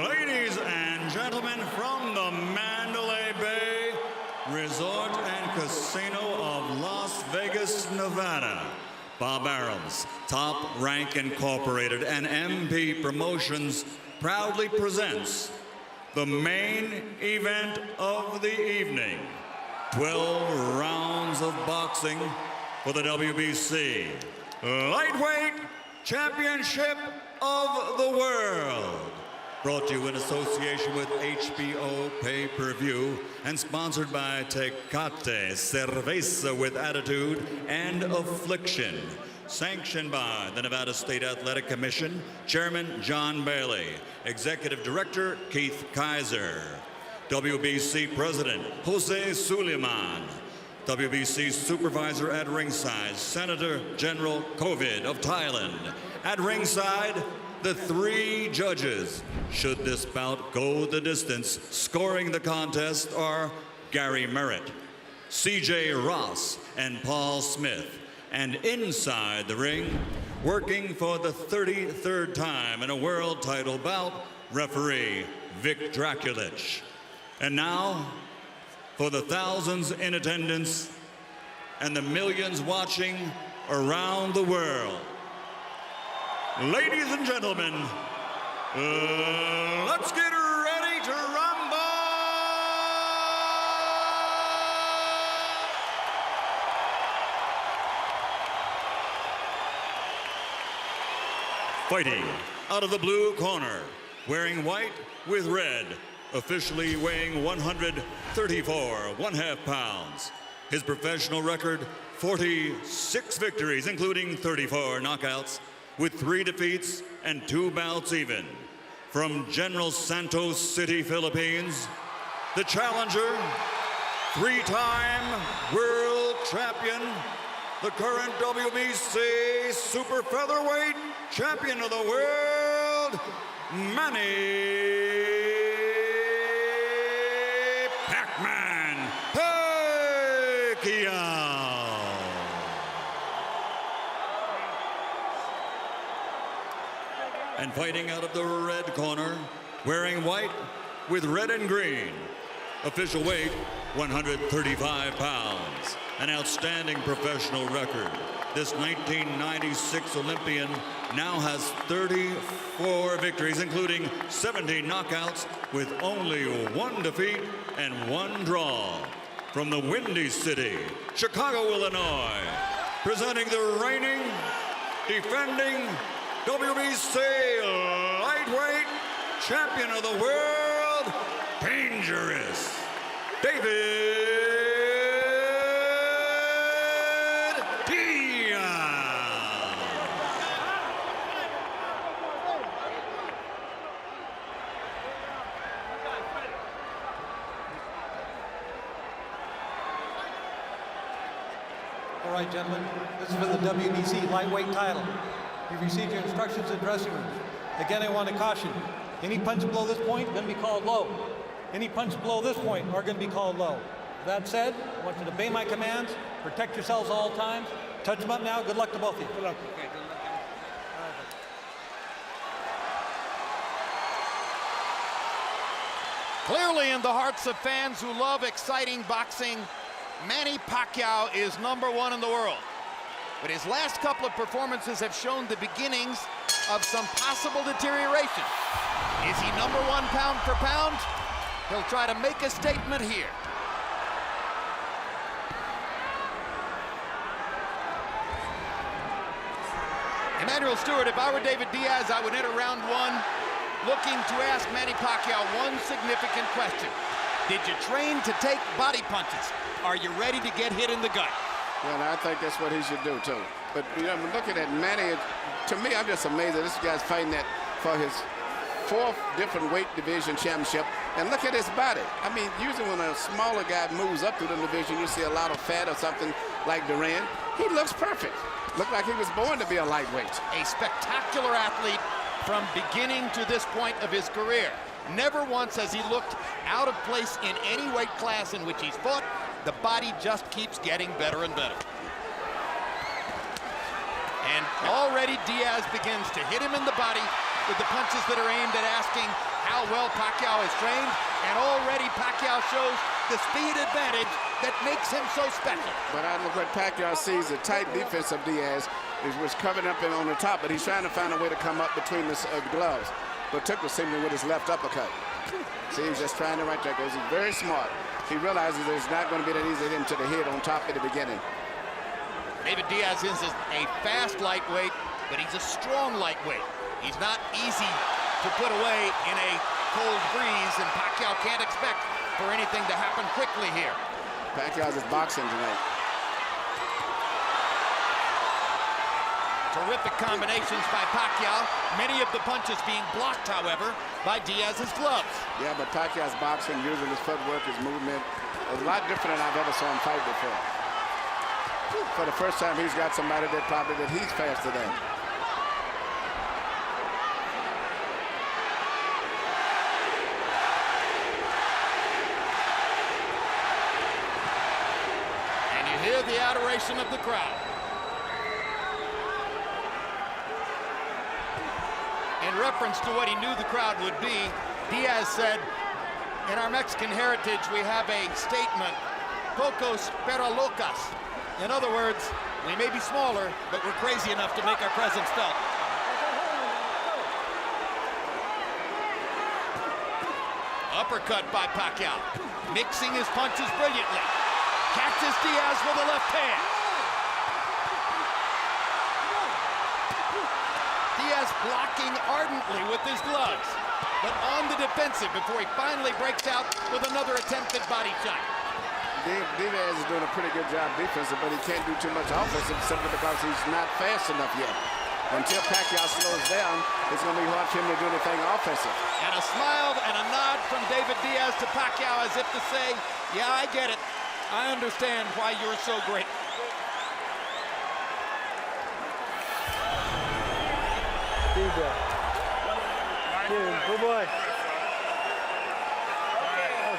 Ladies and gentlemen, from the Mandalay Bay Resort and Casino of Las Vegas, Nevada, Bob Arum's Top Rank Incorporated and MP Promotions proudly presents the main event of the evening. 12 rounds of boxing for the WBC Lightweight Championship of the World. Brought to you in association with HBO Pay-Per-View and sponsored by Tecate, Cerveza with Attitude and Affliction. Sanctioned by the Nevada State Athletic Commission, Chairman John Bailey, Executive Director Keith Kaiser, WBC President Jose Suleiman, WBC Supervisor at ringside, Senator General Covid of Thailand. At ringside, the three judges, should this bout go the distance, scoring the contest are Gary Merritt, C.J. Ross, and Paul Smith. And inside the ring, working for the 33rd time in a world title bout, referee Vic Draculich. And now, for the thousands in attendance and the millions watching around the world, ladies and gentlemen, let's get ready to rumble! Fighting out of the blue corner, wearing white with red, officially weighing 134 1/2 pounds. His professional record, 46 victories, including 34 knockouts, with 3 defeats and 2 bouts even. From General Santos City, Philippines, the challenger, 3-time world champion, the current WBC super featherweight champion of the world, Manny Pacman Pacquiao. And fighting out of the red corner, wearing white with red and green, official weight 135 pounds, an outstanding professional record. This 1996 Olympian now has 34 victories, including 17 knockouts, with only 1 defeat and 1 draw. From the Windy City, Chicago, Illinois, presenting the reigning, defending WBC lightweight champion of the world, dangerous, David Diaz. All right, gentlemen, this is for the WBC lightweight title. You've received your instructions in the dressing room. Again, I want to caution, any punch below this point is going to be called low. Any punch below this point are going to be called low. That said, I want you to obey my commands, protect yourselves all times. Touch them up now. Good luck to both of you. Good luck. Okay, good luck. Clearly in the hearts of fans who love exciting boxing, Manny Pacquiao is #1 in the world. But his last couple of performances have shown the beginnings of some possible deterioration. Is he #1 pound for pound? He'll try to make a statement here. Emmanuel Stewart, if I were David Diaz, I would enter round 1 looking to ask Manny Pacquiao one significant question. Did you train to take body punches? Are you ready to get hit in the gut? Well, I think that's what he should do, too. But, you know, looking at Manny, to me, I'm just amazed that this guy's fighting that for his 4th different weight division championship. And look at his body. I mean, usually when a smaller guy moves up through the division, you see a lot of fat or something like Duran. He looks perfect. Looked like he was born to be a lightweight. A spectacular athlete from beginning to this point of his career. Never once has he looked out of place in any weight class in which he's fought. The body just keeps getting better and better. And already Diaz begins to hit him in the body with the punches that are aimed at asking how well Pacquiao is trained, and already Pacquiao shows the speed advantage that makes him so special. But I look what Pacquiao sees, the tight defense of Diaz was covering up him on the top, but he's trying to find a way to come up between the gloves. But took the signal with his left uppercut. See, he's just trying to right there, because he's very smart. He realizes that it's not going to be that easy to hit him to the head on top at the beginning. David Diaz is a fast lightweight, but he's a strong lightweight. He's not easy to put away in a cold breeze, and Pacquiao can't expect for anything to happen quickly here. Pacquiao's is boxing tonight. Terrific combinations by Pacquiao. Many of the punches being blocked, however, by Diaz's gloves. Yeah, but Pacquiao's boxing, using his footwork, his movement, is a lot different than I've ever saw him fight before. For the first time, he's got somebody that he's faster than. And you hear the adoration of the crowd. In reference to what he knew the crowd would be, Diaz said, in our Mexican heritage, we have a statement, pocos pero locas. In other words, we may be smaller, but we're crazy enough to make our presence felt. Uppercut by Pacquiao, mixing his punches brilliantly. Catches Diaz with a left hand. Diaz blocking ardently with his gloves, but on the defensive before he finally breaks out with another attempted body shot. Diaz is doing a pretty good job defensive, but he can't do too much offensive simply because he's not fast enough yet. Until Pacquiao slows down, it's going to be hard for him to do anything offensive. And a smile and a nod from David Diaz to Pacquiao as if to say, yeah, I get it. I understand why you're so great. Deep breath. Good boy.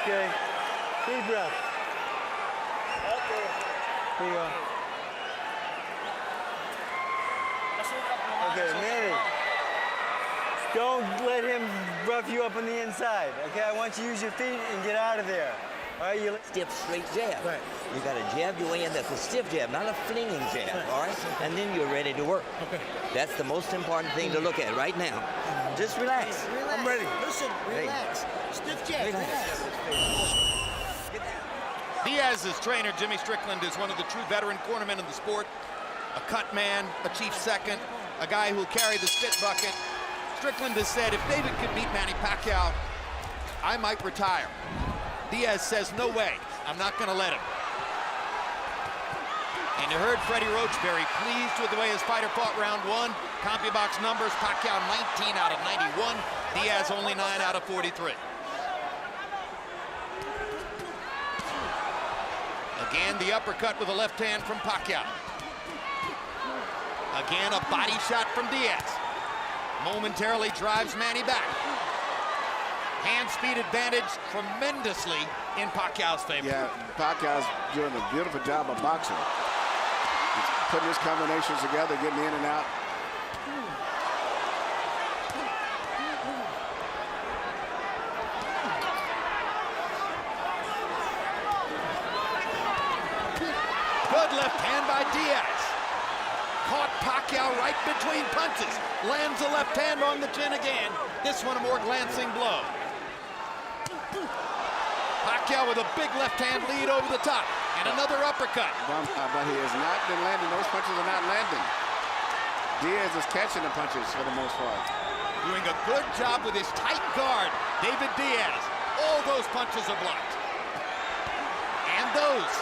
Okay. Deep breath. Here you go. Okay, Manny. Don't let him rough you up on the inside. Okay, I want you to use your feet and get out of there. All right, you Stiff, straight jab. Right. You got to jab your way in. That's a stiff jab, not a flinging jab. Right. All right, and then you're ready to work. Okay. That's the most important thing to look at right now. Just relax. I'm ready. Listen, relax. Stiff jab. Relax. Diaz's trainer, Jimmy Strickland, is one of the true veteran cornermen in the sport. A cut man, a chief second, a guy who'll carry the spit bucket. Strickland has said, if David could beat Manny Pacquiao, I might retire. Diaz says, no way, I'm not gonna let him. And you heard Freddie Roach very pleased with the way his fighter fought round one. CompuBox numbers, Pacquiao 19 out of 91, Diaz only 9 out of 43. Again, the uppercut with a left hand from Pacquiao. Again, a body shot from Diaz. Momentarily drives Manny back. Hand speed advantage tremendously in Pacquiao's favor. Yeah, Pacquiao's doing a beautiful job of boxing. He's putting his combinations together, getting in and out. Good left hand by Diaz. Caught Pacquiao right between punches. Lands a left hand on the chin again. This one a more glancing blow. Pacquiao with a big left hand lead over the top. And another uppercut. But he has not been landing. Those punches are not landing. Diaz is catching the punches for the most part. Doing a good job with his tight guard. David Diaz. All those punches are blocked. And those.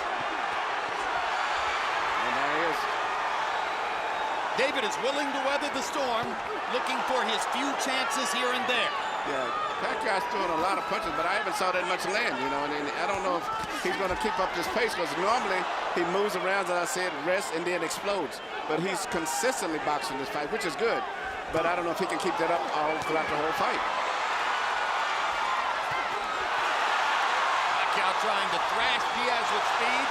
And there he is. David is willing to weather the storm, looking for his few chances here and there. Yeah, Pacquiao's throwing a lot of punches, but I haven't saw that much land, you know, and I don't know if he's going to keep up this pace, because normally he moves around, as I said, rests, and then explodes. But he's consistently boxing this fight, which is good. But I don't know if he can keep that up all throughout the whole fight. Pacquiao trying to thrash Diaz with speed.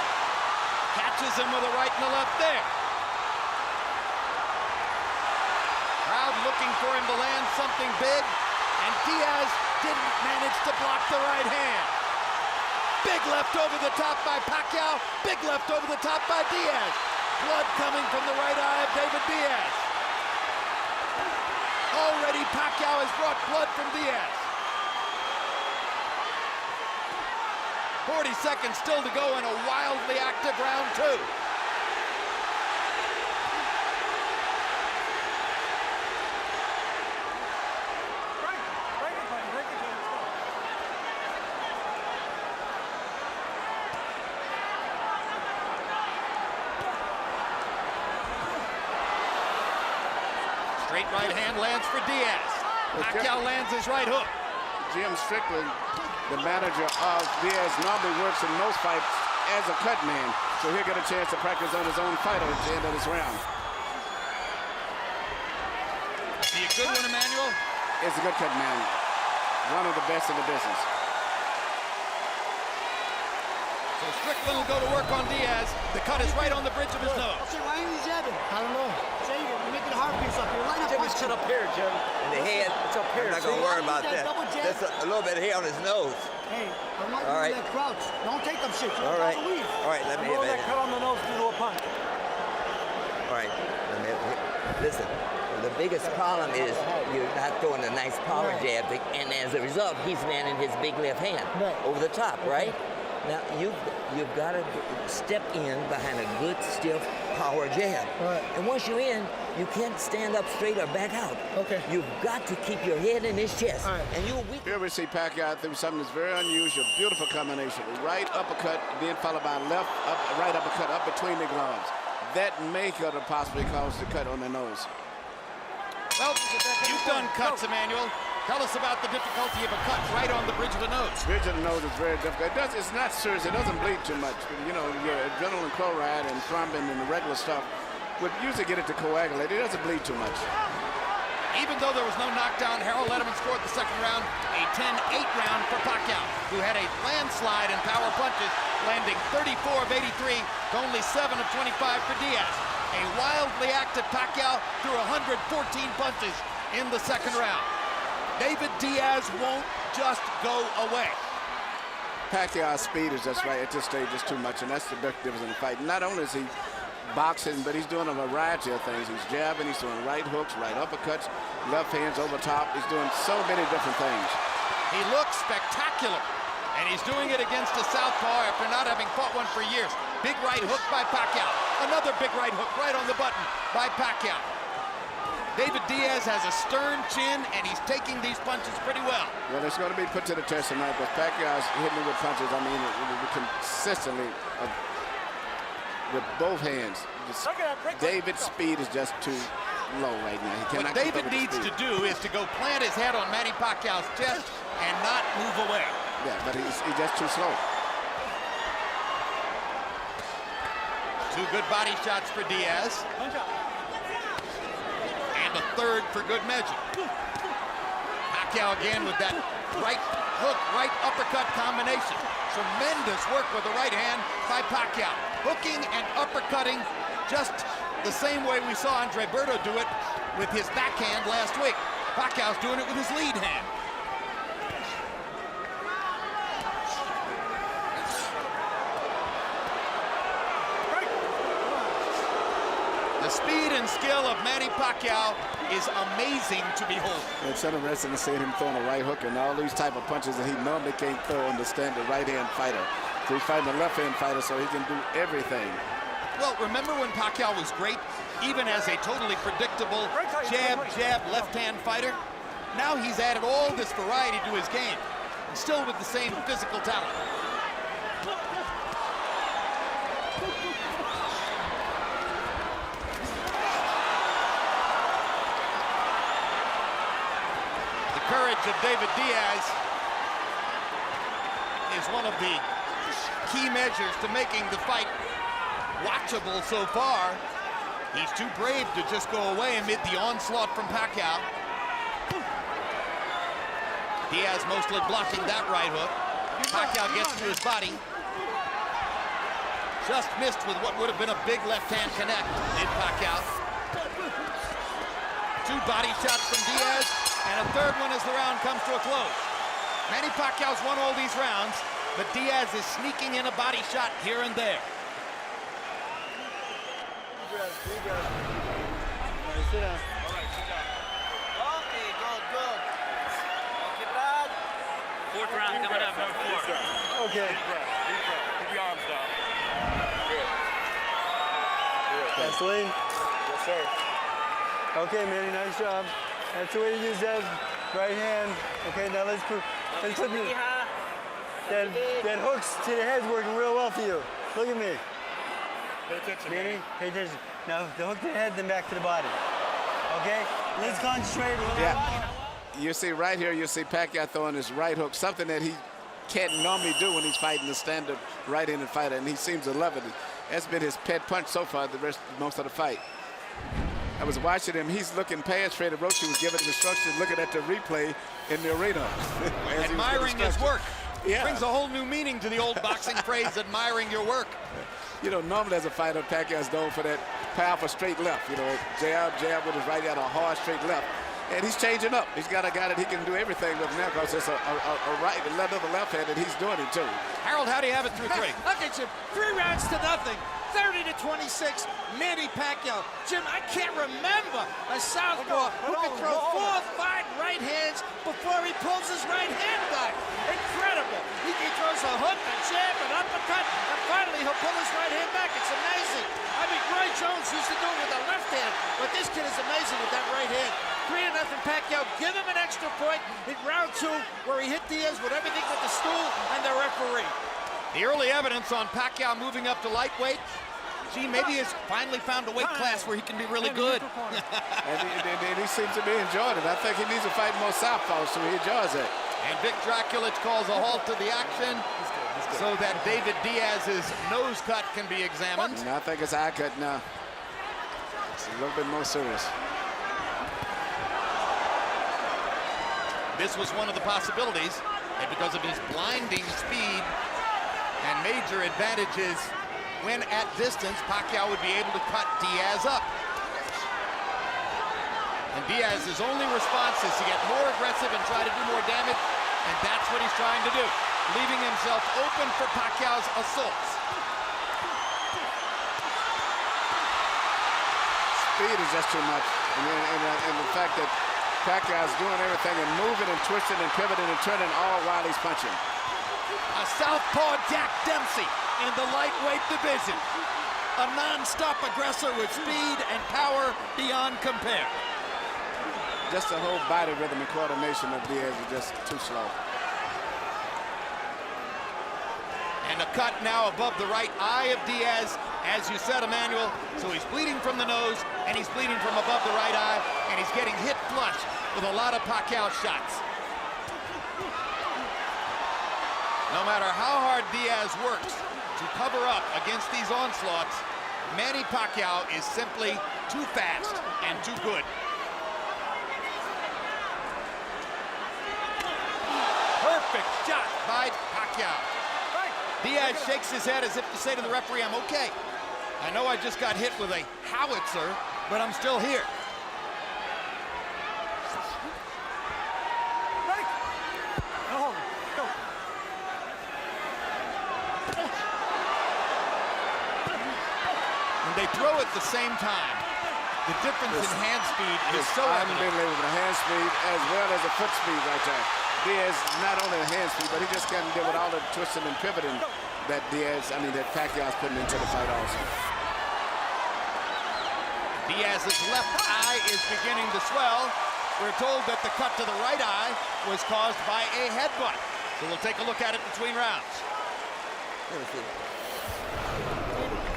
Catches him with a right and a left there. Crowd looking for him to land something big, and Diaz didn't manage to block the right hand. Big left over the top by Pacquiao, big left over the top by Diaz. Blood coming from the right eye of David Diaz. Already Pacquiao has brought blood from Diaz. 40 seconds still to go in a wildly active round 2. Straight right hand lands for Diaz. Pacquiao lands his right hook. Jim Strickland, the manager of Diaz, normally works in most fights as a cut man, so he'll get a chance to practice on his own fighter at the end of this round. See a good one, Emmanuel? It's a good cut man. One of the best in the business. So Strickland will go to work on Diaz. The cut is right on the bridge of his nose. Okay, why ain't he jabbing? I don't know. Say you're making a hard piece up here. Line up Jim, it's cut up here, Jim. In the head. It's up here. I'm not going to worry about that. That's a little bit of hair on his nose. Hey, I'm not All doing right. that crouch. Don't take them shit. All right. All right, let me hit That cut on the nose due to a punch. All right, listen. The biggest problem is you're not throwing a nice power jab, and as a result, he's landing his big left hand over the top, right? Now you've got to step in behind a good stiff power jab, and once you're in, you can't stand up straight or back out. Okay. You've got to keep your head in his chest, and you're weak. Here we see Pacquiao do something that's very unusual, beautiful combination. Right uppercut, then followed by right uppercut up between the gloves. That may could have possibly caused the cut on the nose. Well, you've done cuts, Emmanuel. Tell us about the difficulty of a cut right on the bridge of the nose. Bridge of the nose is very difficult. It's not serious. It doesn't bleed too much. You know, your adrenaline chloride and thrombin and the regular stuff would usually get it to coagulate. It doesn't bleed too much. Even though there was no knockdown, Harold Letterman scored the second round, a 10-8 round for Pacquiao, who had a landslide in power punches, landing 34 of 83 to only 7 of 25 for Diaz. A wildly active Pacquiao threw 114 punches in the second round. David Diaz won't just go away. Pacquiao's speed is just right at this stage is too much, and that's the big difference in the fight. Not only is he boxing, but he's doing a variety of things. He's jabbing, he's doing right hooks, right uppercuts, left hands over top. He's doing so many different things. He looks spectacular, and he's doing it against a southpaw after not having fought one for years. Big right hook by Pacquiao. Another big right hook right on the button by Pacquiao. David Diaz has a stern chin, and he's taking these punches pretty well. Well, it's going to be put to the test tonight, but Pacquiao's hitting him with punches, I mean, consistently with both hands. David's speed is just too low right now. He cannot what David needs to do is to go plant his head on Manny Pacquiao's chest and not move away. Yeah, but he's just too slow. Two good body shots for Diaz. And a third for good measure. Pacquiao again with that right hook, right uppercut combination. Tremendous work with the right hand by Pacquiao. Hooking and uppercutting just the same way we saw Andre Berto do it with his backhand last week. Pacquiao's doing it with his lead hand. The speed and skill of Manny Pacquiao is amazing to behold. It's interesting to see him throwing a right hook and all these type of punches that he normally can't throw on the standard right-hand fighter. So he's fighting a left-hand fighter, so he can do everything. Well, remember when Pacquiao was great, even as a totally predictable jab, left-hand fighter? Now he's added all this variety to his game, and still with the same physical talent. The courage of David Diaz is one of the key measures to making the fight watchable so far. He's too brave to just go away amid the onslaught from Pacquiao. Diaz mostly blocking that right hook. Pacquiao gets to his body. Just missed with what would have been a big left-hand connect in Pacquiao. 2 body shots from Diaz, and a 3rd one as the round comes to a close. Manny Pacquiao's won all these rounds, but Diaz is sneaking in a body shot here and there. Deep breath. All right, sit down. Okay, good. Okay, Brad. 4th round coming up, number 4. Okay. Deep breath. Keep your arms down. Vaseline. Yes, sir. Okay, Manny, nice job. That's the way to use that right hand. Okay, now let's put that hooks to the head's working real well for you. Look at me. Pay attention, Manny, pay attention. Now, the hook to the head, then back to the body. Okay? Let's concentrate a little. Yeah. You see right here, you see Pacquiao throwing his right hook, something that he can't normally do when he's fighting the standard right-handed fighter, and he seems to love it. That's been his pet punch so far most of the fight. I was watching him. He's looking past Freddie Roach, who was giving instructions, looking at the replay in the arena. Admiring his work. Yeah. Brings a whole new meaning to the old boxing phrase, admiring your work. You know, normally as a fighter, Pacquiao's known for that powerful straight left. You know, jab with his right hand, a hard straight left. And he's changing up. He's got a guy that he can do everything with now because it's a right, another left hand, and he's doing it too. Harold, how do you have it through 3? Look at you, 3 rounds to nothing. 30-26, Manny Pacquiao. Jim, I can't remember a southpaw who can throw 4 or 5 right hands before he pulls his right hand back. Incredible. He throws a hook, a jab, an uppercut, and finally he'll pull his right hand back. It's amazing. I mean, Roy Jones used to do it with the left hand, but this kid is amazing with that right hand. 3-0 Pacquiao. Give him an extra point in round 2 where he hit Diaz with everything but the stool and the referee. The early evidence on Pacquiao moving up to lightweight. Gee, maybe he's finally found a weight class where he can be really good. and he seems to be enjoying it. I think he needs to fight more southpaws, so he enjoys it. And Vic Draculich calls a halt to the action so that David Diaz's nose cut can be examined. And I think it's eye cut now. It's a little bit more serious. This was one of the possibilities, and because of his blinding speed and major advantages when at distance, Pacquiao would be able to cut Diaz up. And Diaz's only response is to get more aggressive and try to do more damage, and that's what he's trying to do, leaving himself open for Pacquiao's assaults. Speed is just too much, and the fact that Pacquiao's doing everything and moving and twisting and pivoting and turning all while he's punching. A southpaw Jack Dempsey in the lightweight division. A non-stop aggressor with speed and power beyond compare. Just the whole body rhythm and coordination of Diaz is just too slow. And a cut now above the right eye of Diaz, as you said, Emmanuel. So he's bleeding from the nose, and he's bleeding from above the right eye, and he's getting hit flush with a lot of Pacquiao shots. No matter how hard Diaz works to cover up against these onslaughts, Manny Pacquiao is simply too fast and too good. Perfect shot by Pacquiao. Diaz shakes his head as if to say to the referee, I'm okay. I know I just got hit with a howitzer, but I'm still here. And they throw at the same time. The difference in hand speed is so evident. Unbelievable with the hand speed as well as the foot speed right there. Diaz, not only the hand speed, but he just can't deal with all the twisting and pivoting that that Pacquiao's putting into the fight also. Diaz's left eye is beginning to swell. We're told that the cut to the right eye was caused by a headbutt. So we'll take a look at it between rounds.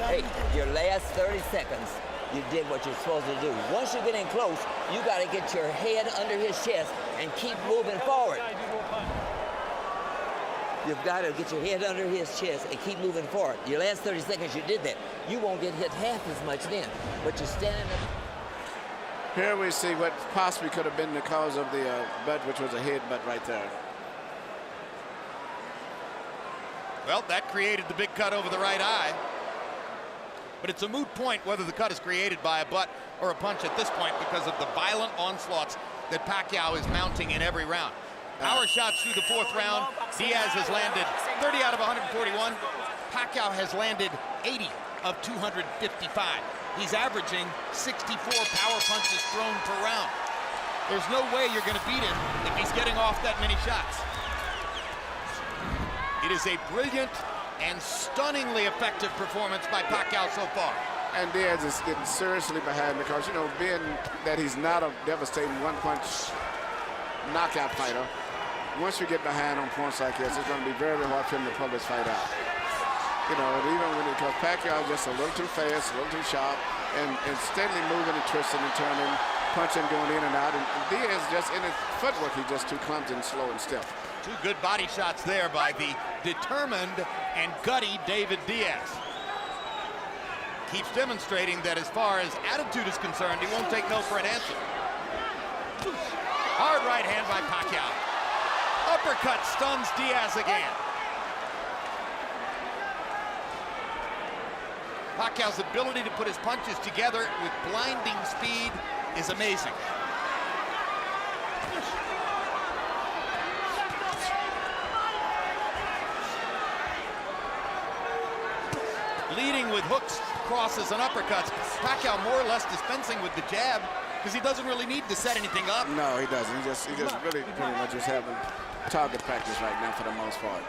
Hey, your last 30 seconds, you did what you're supposed to do. Once you get in close, you got to get your head under his chest and keep moving forward. You've got to get your head under his chest and keep moving forward. Your last 30 seconds, you did that. You won't get hit half as much then, but you're standing up. Here we see what possibly could have been the cause of the butt, which was a headbutt right there. Well, that created the big cut over the right eye. But it's a moot point whether the cut is created by a butt or a punch at this point because of the violent onslaughts that Pacquiao is mounting in every round. Power shots through the 4th round. Diaz has landed 30 out of 141. Pacquiao has landed 80 of 255. He's averaging 64 power punches thrown per round. There's no way you're going to beat him if he's getting off that many shots. It is a brilliant and stunningly effective performance by Pacquiao so far. And Diaz is getting seriously behind because, you know, being that he's not a devastating one-punch knockout fighter, once you get behind on points like this, it's going to be very, very hard for him to pull this fight out. You know, and even when because Pacquiao is just a little too fast, a little too sharp, and steadily moving and twisting and turning, punching, going in and out. And Diaz just in his footwork, he's just too clumsy and slow and stiff. 2 good body shots there by the determined and gutty David Diaz. Keeps demonstrating that as far as attitude is concerned, he won't take no for an answer. Hard right hand by Pacquiao. Uppercut stuns Diaz again. Pacquiao's ability to put his punches together with blinding speed is amazing. Leading with hooks, crosses, and uppercuts. Pacquiao more or less dispensing with the jab because he doesn't really need to set anything up. No, he doesn't. He just really pretty much just having target practice right now for the most part.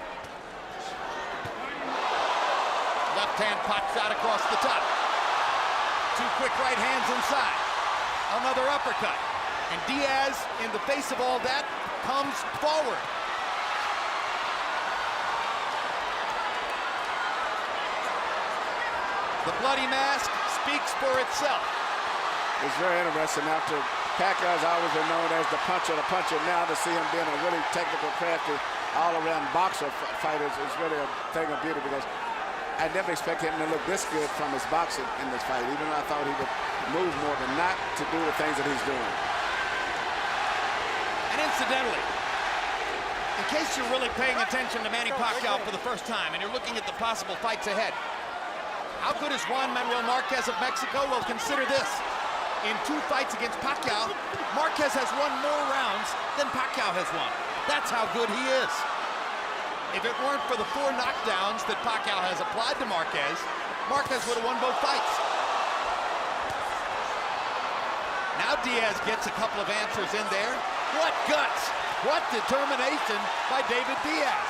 Left hand pot shot across the top. 2 quick right hands inside. Another uppercut. And Diaz, in the face of all that, comes forward. The bloody mask speaks for itself. It's very interesting. After Pacquiao's always been known as the puncher, now to see him being a really technical, crafty, all-around boxer fighter is really a thing of beauty because I never expected him to look this good from his boxing in this fight, even though I thought he would move more than not to do the things that he's doing. And incidentally, in case you're really paying attention to Manny Pacquiao for the first time and you're looking at the possible fights ahead, how good is Juan Manuel Marquez of Mexico? Well, consider this. In 2 fights against Pacquiao, Marquez has won more rounds than Pacquiao has won. That's how good he is. If it weren't for the 4 knockdowns that Pacquiao has applied to Marquez, Marquez would have won both fights. Now Diaz gets a couple of answers in there. What guts! What determination by David Diaz.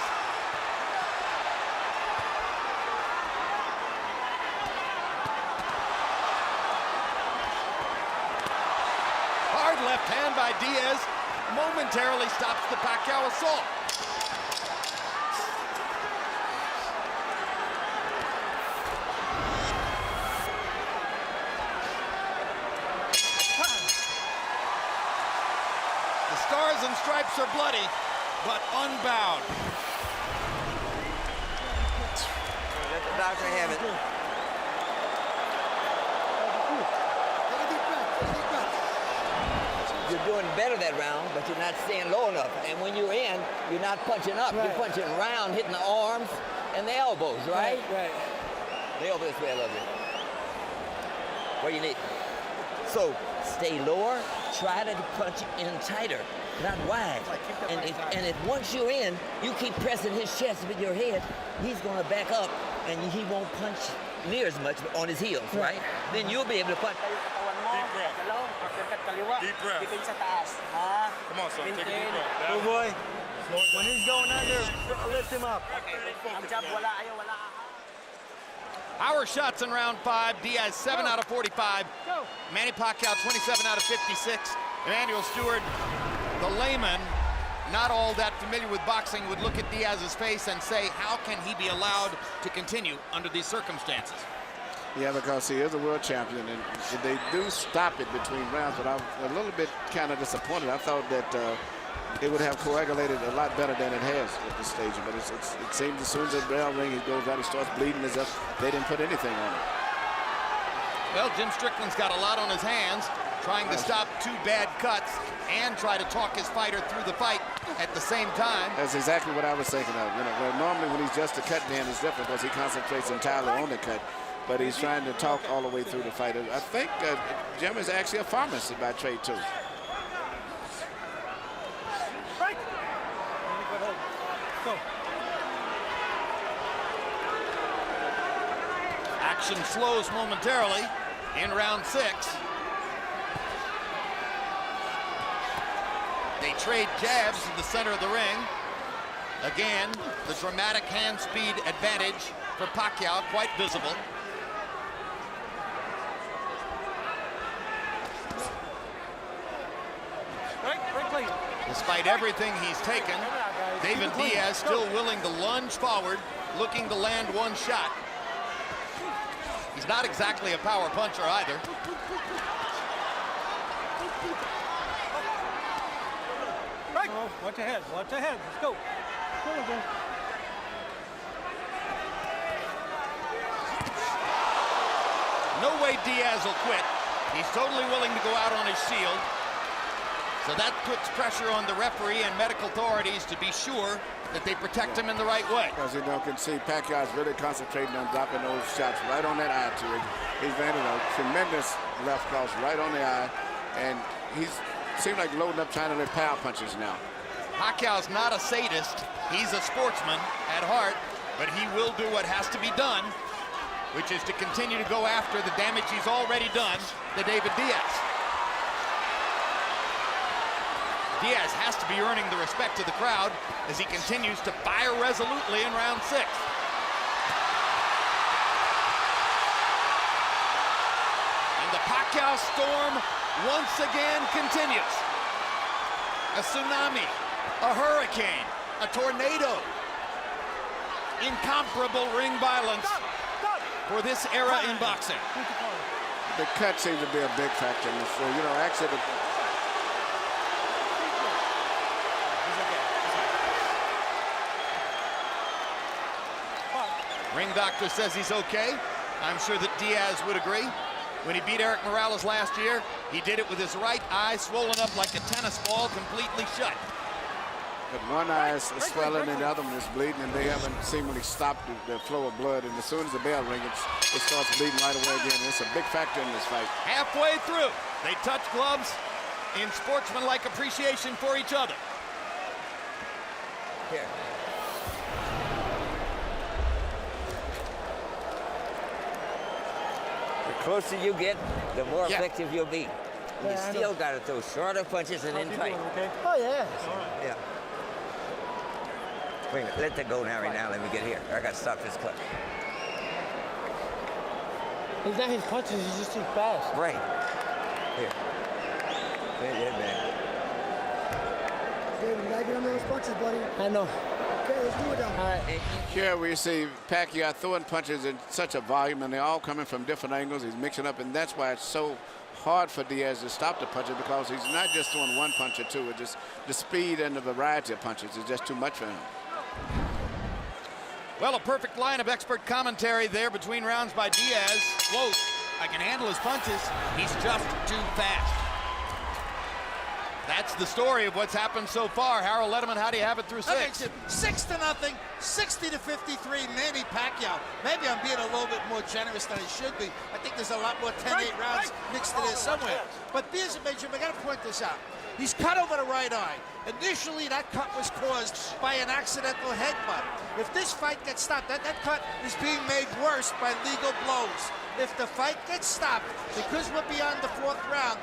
Hard left hand by Diaz momentarily stops the Pacquiao assault. The stars and stripes are bloody, but unbowed. Let the doctor have it. You're doing better that round, but you're not staying low enough. And when you're in, you're not punching up. Right. You're punching round, hitting the arms and the elbows, right? Right. The elbow this way, I love you. Where you need. So stay lower. Try to punch in tighter, not wide. And if once you're in, you keep pressing his chest with your head, he's going to back up, and he won't punch near as much on his heels, right? Then you'll be able to punch. Deep breath. Come on, son. Take a deep breath. Good boy. When he's going under, lift him up. Power shots in round 5. Diaz 7 out of 45. Manny Pacquiao 27 out of 56. Emmanuel Stewart, the layman, not all that familiar with boxing, would look at Diaz's face and say, how can he be allowed to continue under these circumstances? Yeah, because he is a world champion, and they do stop it between rounds, but I'm a little bit kind of disappointed. I thought that it would have coagulated a lot better than it has at this stage, but it seems as soon as the bell rings, he goes out, he starts bleeding as if they didn't put anything on it. Well, Jim Strickland's got a lot on his hands, trying to stop 2 bad cuts and try to talk his fighter through the fight at the same time. That's exactly what I was thinking of. You know, where normally when he's just a cut man, it's different because he concentrates entirely on the cut. but he's trying to talk all the way through the fight. I think Jim is actually a pharmacist by trade, too. Go. Action slows momentarily in round 6. They trade jabs in the center of the ring. Again, the dramatic hand speed advantage for Pacquiao, quite visible. Despite everything he's taken, David Diaz still willing to lunge forward, looking to land one shot. He's not exactly a power puncher either. Watch your head. Watch your head. Let's go. No way Diaz will quit. He's totally willing to go out on his shield. So that puts pressure on the referee and medical authorities to be sure that they protect him in the right way. Because you can see Pacquiao's really concentrating on dropping those shots right on that eye to it. He's landed a tremendous left cross right on the eye, and he's seems like loading up trying to let power punches now. Pacquiao's not a sadist. He's a sportsman at heart, but he will do what has to be done, which is to continue to go after the damage he's already done to David Diaz. Diaz has to be earning the respect of the crowd as he continues to fire resolutely in round 6. And the Pacquiao storm once again continues. A tsunami, a hurricane, a tornado. Incomparable ring violence for this era in boxing. The cut seems to be a big factor in this. So, you know, actually, Ring doctor says he's okay. I'm sure that Diaz would agree. When he beat Eric Morales last year, he did it with his right eye swollen up like a tennis ball, completely shut. but one eye is swelling and the other one is bleeding, and they haven't seemingly stopped the flow of blood. And as soon as the bell rings, it starts bleeding right away again. And it's a big factor in this fight. Halfway through, they touch gloves in sportsmanlike appreciation for each other. Here. The closer you get, the more effective you'll be. And you still got to throw shorter punches and then fight. Okay. Oh, yeah. Yeah. Wait a minute, let that go now, right now. Let me get here. I got to stop this cut. It's not his punches, he's just too fast. Right. Here. Put that back. Dude, you gotta get on those punches, buddy. I know. Okay, let's do it now. All right. Here we see Pacquiao throwing punches in such a volume, and they're all coming from different angles. He's mixing up, and that's why it's so hard for Diaz to stop the punches, because he's not just throwing one punch or two. It's just the speed and the variety of punches is just too much for him. Well, a perfect line of expert commentary there between rounds by Diaz. Quote, I can handle his punches. He's just too fast. That's the story of what's happened so far. Harold Letterman, how do you have it through 6? Okay, Jim, 6-0, 60-53, Manny Pacquiao. Maybe I'm being a little bit more generous than I should be. I think there's a lot more 10-8 rounds mixed in there somewhere. But Beers and Benjamin, I got to point this out. He's cut over the right eye. Initially, that cut was caused by an accidental headbutt. If this fight gets stopped, that cut is being made worse by legal blows. If the fight gets stopped, because we're beyond the 4th round,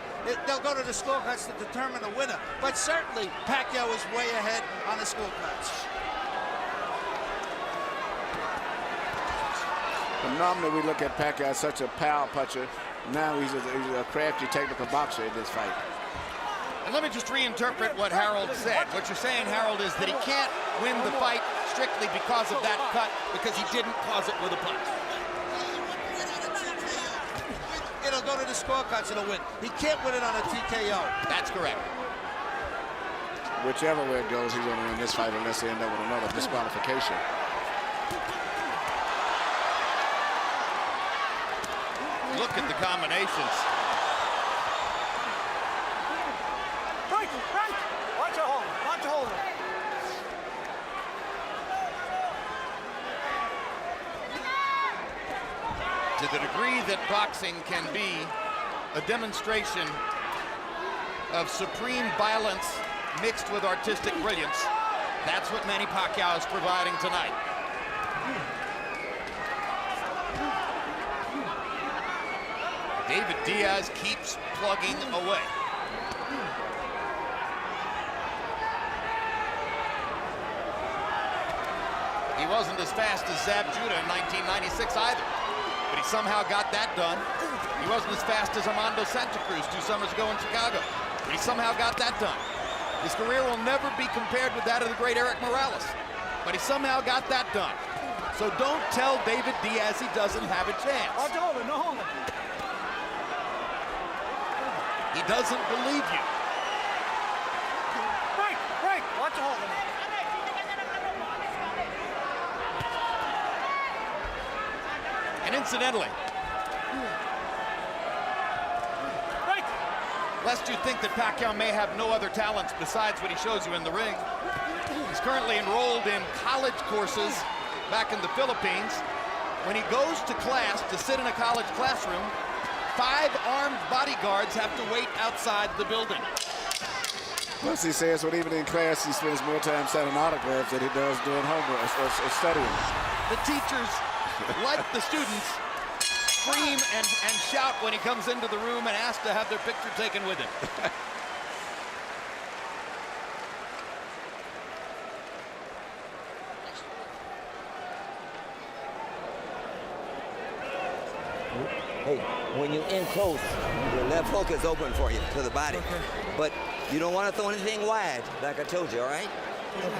they'll go to the scorecards to determine a winner. But certainly, Pacquiao is way ahead on the scorecards. And normally we look at Pacquiao as such a power puncher. Now he's a crafty, technical boxer in this fight. And let me just reinterpret what Harold said. What you're saying, Harold, is that he can't win the fight strictly because of that cut, because he didn't cause it with a punch. It'll go to the scorecards, it'll win. He can't win it on a TKO. That's correct. Whichever way it goes, he's going to win this fight unless they end up with another disqualification. Look at the combinations. Watch your hold. Watch your hold. To the degree that boxing can be a demonstration of supreme violence mixed with artistic brilliance, that's what Manny Pacquiao is providing tonight. David Diaz keeps plugging away. He wasn't as fast as Zab Judah in 1996 either, but he somehow got that done. He wasn't as fast as Armando Santa Cruz 2 summers ago in Chicago, but he somehow got that done. His career will never be compared with that of the great Eric Morales, but he somehow got that done. So don't tell David Diaz he doesn't have a chance. He doesn't believe you. Break. Watch the hold. And incidentally, lest you think that Pacquiao may have no other talents besides what he shows you in the ring, he's currently enrolled in college courses back in the Philippines. When he goes to class to sit in a college classroom, 5 armed bodyguards have to wait outside the building. Plus, he says when even in class, he spends more time signing autographs than he does doing homework or studying. The teachers, like the students, scream and shout when he comes into the room and ask to have their picture taken with him. Hey, when you're in close, your left hook is open for you to the body. Okay. But you don't want to throw anything wide, like I told you, all right? Okay.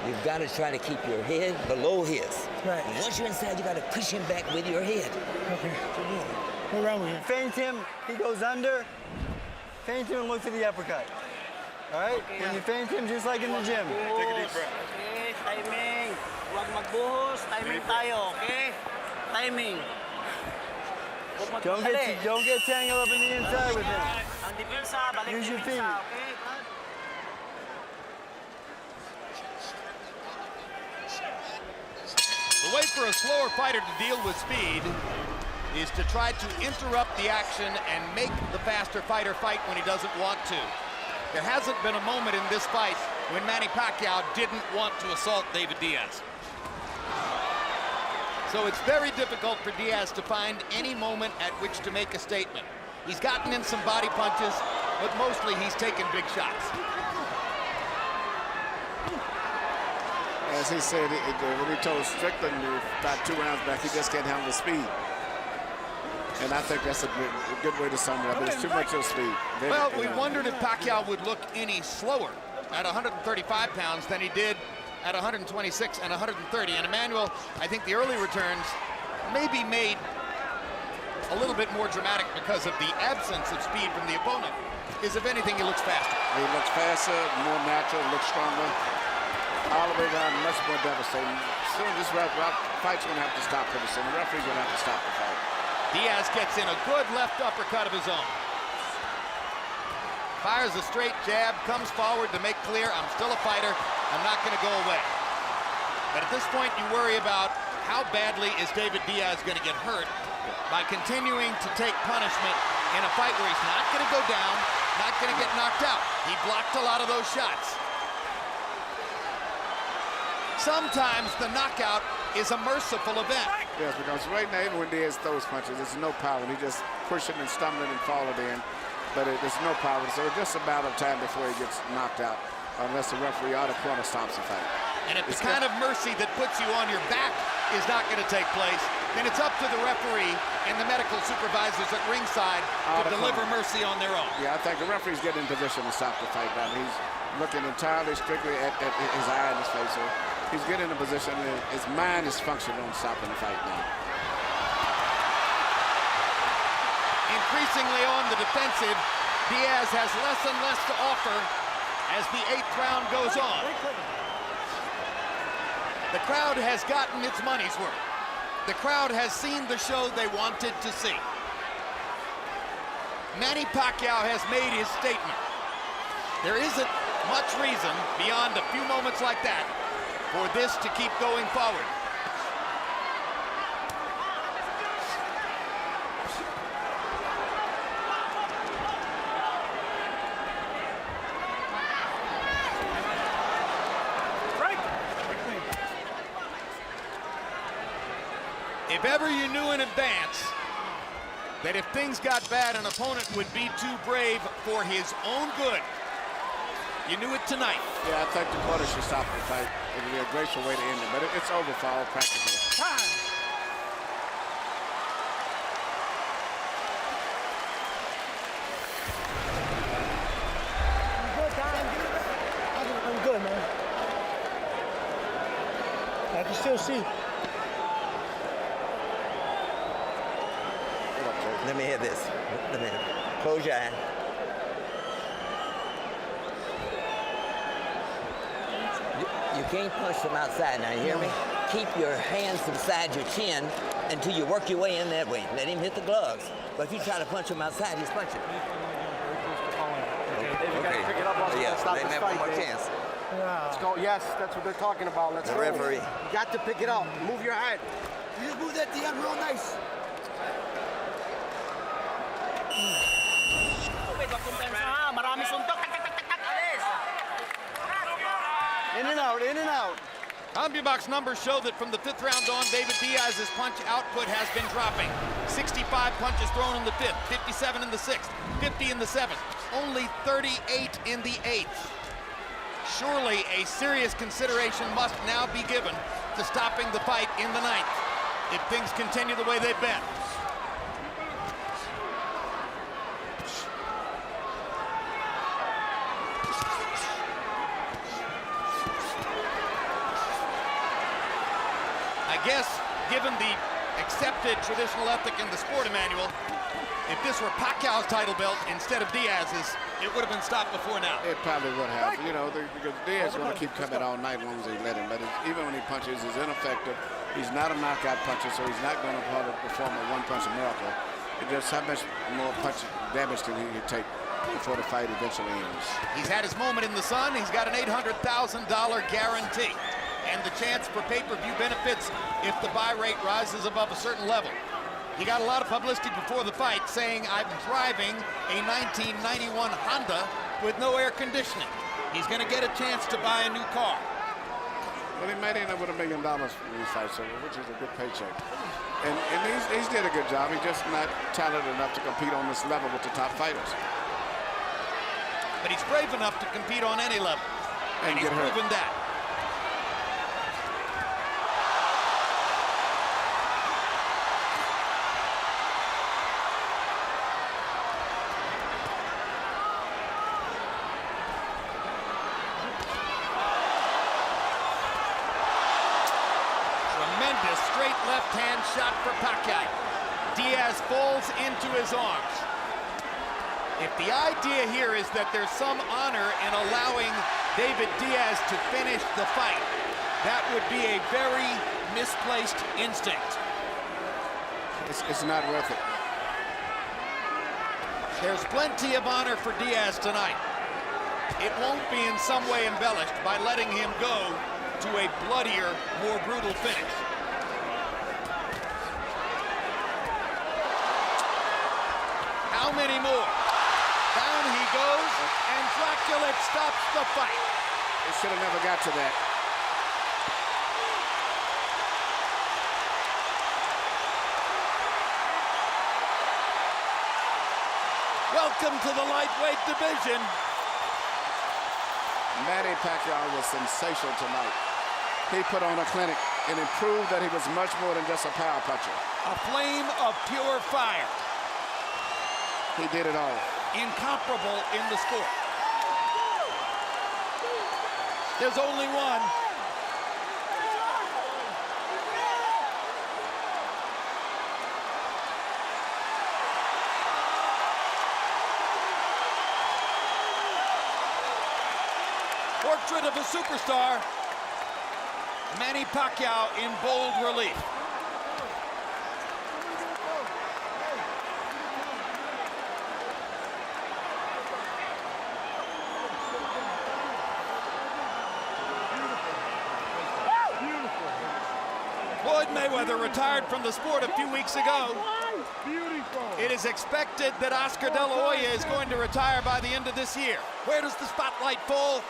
You've got to try to keep your head below his. Right. And once you're inside, you got to push him back with your head. Okay. Go around with him. Feint him, he goes under. Feint him and look for the uppercut. All right? Okay, when you feint him, just like in the gym. Take a deep breath. Okay, timing. Huwag magbuhos, timing tayo, okay? Timing. Don't get tangled up in the inside with him. Ang depensa, balik use your feet. Okay? The way for a slower fighter to deal with speed is to try to interrupt the action and make the faster fighter fight when he doesn't want to. There hasn't been a moment in this fight when Manny Pacquiao didn't want to assault David Diaz. So it's very difficult for Diaz to find any moment at which to make a statement. He's gotten in some body punches, but mostly he's taken big shots. As he said, when he told Strickland about 2 rounds back, he just can't handle the speed. And I think that's a good way to sum it up. It's too much of speed. Well, we wondered if Pacquiao would look any slower at 135 pounds than he did at 126 and 130. And Emmanuel, I think the early returns may be made a little bit more dramatic because of the absence of speed from the opponent. Is, if anything, he looks faster. He looks faster, more natural, looks stronger. All the way down, much more devastating. Soon this fight's going to have to stop pretty soon. The referee's going to have to stop the fight. Diaz gets in a good left uppercut of his own. Fires a straight jab, comes forward to make clear, I'm still a fighter, I'm not going to go away. But at this point, you worry about how badly is David Diaz going to get hurt by continuing to take punishment in a fight where he's not going to go down, not going to get knocked out. He blocked a lot of those shots. Sometimes the knockout is a merciful event. Yes, because right now, even when Diaz throws punches, there's no power. He just pushing and stumbling and falling in. But there's no power. So it's just a matter of time before he gets knocked out, unless the referee or the corner stops the fight. And if the kind of mercy that puts you on your back is not going to take place, then it's up to the referee and the medical supervisors at ringside to deliver mercy on their own. Yeah, I think the referee's getting in position to stop the fight now. He's looking entirely strictly at his eye and his face. So he's getting in a position, and his mind is functioning on stopping the fight now. Increasingly on the defensive, Diaz has less and less to offer as the 8th round goes on. The crowd has gotten its money's worth. The crowd has seen the show they wanted to see. Manny Pacquiao has made his statement. There isn't much reason beyond a few moments like that for this to keep going forward. If ever you knew in advance that if things got bad, an opponent would be too brave for his own good, you knew it tonight. Yeah, I think the quarter should stop the fight. It would be a graceful way to end it, but it's over for all practically. Time. I'm good, man. I can still see. Let me hear this. Let me close your eye. You can't punch from outside now, you hear me? Keep your hands beside your chin until you work your way in that way. Let him hit the gloves. But if you try to punch him outside, he's punching. Okay. Pick it up, Yeah, stop let him this have one fight, more Dave. chance. Let's go. Yes, that's what they're talking about. Let's The go. referee. You got to pick it up. Move your head. You just move that DM real nice. Okay, wag kumpensa ha. Marami suntok. Tak, tak, tak, tak, tak. Alis. In and out, in and out. CompuBox numbers show that from the 5th round on, David Diaz's punch output has been dropping. 65 punches thrown in the 5th, 57 in the 6th, 50 in the 7th, only 38 in the 8th. Surely a serious consideration must now be given to stopping the fight in the 9th if things continue the way they've been. I guess, given the accepted traditional ethic in the sport manual, if this were Pacquiao's title belt instead of Diaz's, it would have been stopped before now. It probably would have. You know, because Diaz is going to keep coming all night as long as they let him. But even when he punches, he's ineffective. He's not a knockout puncher, so he's not going to perform a one-punch miracle. It just how much more punch damage can he take before the fight eventually ends. He's had his moment in the sun. He's got an $800,000 guarantee and the chance for pay-per-view benefits if the buy rate rises above a certain level. He got a lot of publicity before the fight saying, I'm driving a 1991 Honda with no air conditioning. He's going to get a chance to buy a new car. Well, he made it with $1 million from these fights, which is a good paycheck. And he's did a good job. He's just not talented enough to compete on this level with the top fighters. But he's brave enough to compete on any level. And he's proven that. Tremendous straight left-hand shot for Pacquiao. Diaz falls into his arms. If the idea here is that there's some honor in allowing David Diaz to finish the fight, that would be a very misplaced instinct. It's not worth it. There's plenty of honor for Diaz tonight. It won't be in some way embellished by letting him go to a bloodier, more brutal finish. How many more? Down he goes, and Dracula stops the fight. It should have never got to that. Welcome to the lightweight division. Manny Pacquiao was sensational tonight. He put on a clinic and it proved that he was much more than just a power puncher. A flame of pure fire. He did it all. Incomparable in the sport. There's only one. Portrait of a superstar. Manny Pacquiao in bold relief. Floyd Mayweather retired from the sport a few weeks ago. It is expected that Oscar De La Hoya is going to retire by the end of this year. Where does the spotlight fall?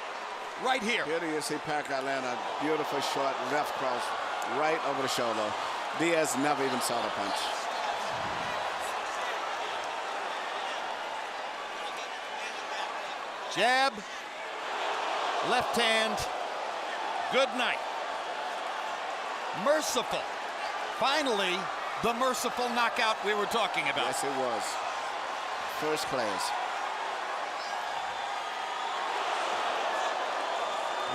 Right here. Here you see Pacquiao land a beautiful short left cross right over the shoulder. Diaz never even saw the punch. Jab, left hand, good night. Merciful. Finally, the merciful knockout we were talking about. Yes, it was. First class.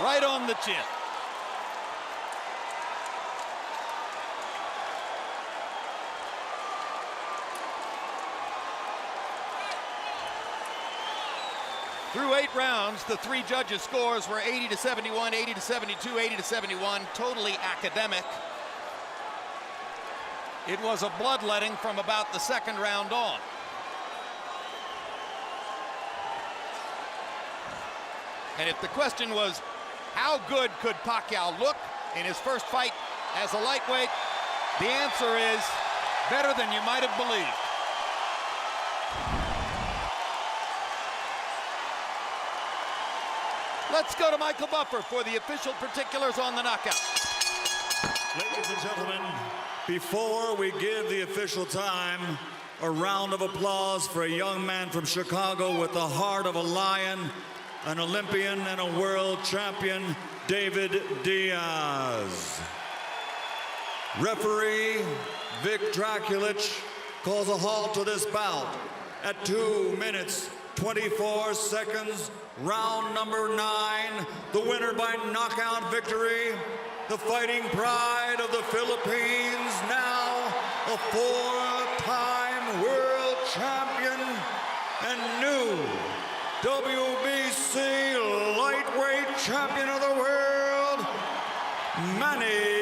Right on the chin. Through 8 rounds, the 3 judges' scores were 80-71, 80-72, 80-71, totally academic. It was a bloodletting from about the 2nd round on. And if the question was, how good could Pacquiao look in his first fight as a lightweight, the answer is better than you might have believed. Let's go to Michael Buffer for the official particulars on the knockout. Ladies and gentlemen, before we give the official time, a round of applause for a young man from Chicago with the heart of a lion, an Olympian and a world champion, David Diaz. Referee Vic Draculich calls a halt to this bout at 2 minutes, 24 seconds, round number 9. The winner by knockout victory, the fighting pride of the Philippines, now a 4-time world champion and new WBC lightweight champion of the world, Manny